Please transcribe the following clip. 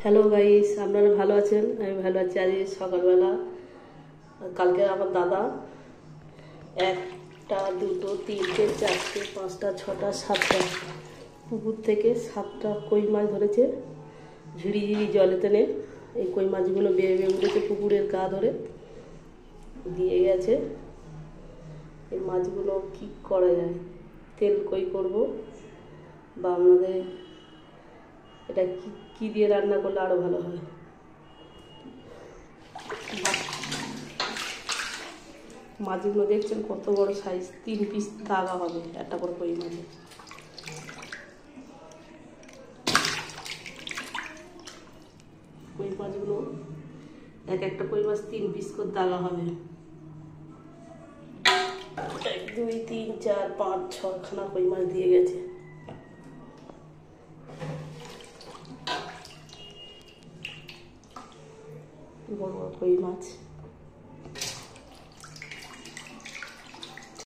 Hello guys, আপনারা ভালো আছেন? আমি ভালো আছি। আজ সকালবেলা কালকে আমার দাদা একটা দুটো তিনটে চারটে পাঁচটা ছটা সাতটা পুকুর থেকে 7টা কই মাছ ধরেছে। ঝিরি ঝিরি জলে টেনে এই কই মাছগুলো বেয়ে বেয়ে উঠেছে, পুকুরের গা ধরে দিয়ে গেছে। এই মাছগুলো কী করা যায়? তেল কই করব, বা আপনাদের এটা কি দিয়ে রান্না করলে আরও ভালো হয়। মাছগুলো দেখছেন কত বড় সাইজ, 3 পিস দাগা হবে একটা করে কই মাছে। কই মাছগুলো একটা কই মাছ 3 পিস করে দাগা হবে। 1 2 3 4 5 6 খানা কই মাছ দিয়ে গেছে। বড় বড় কই মাছ।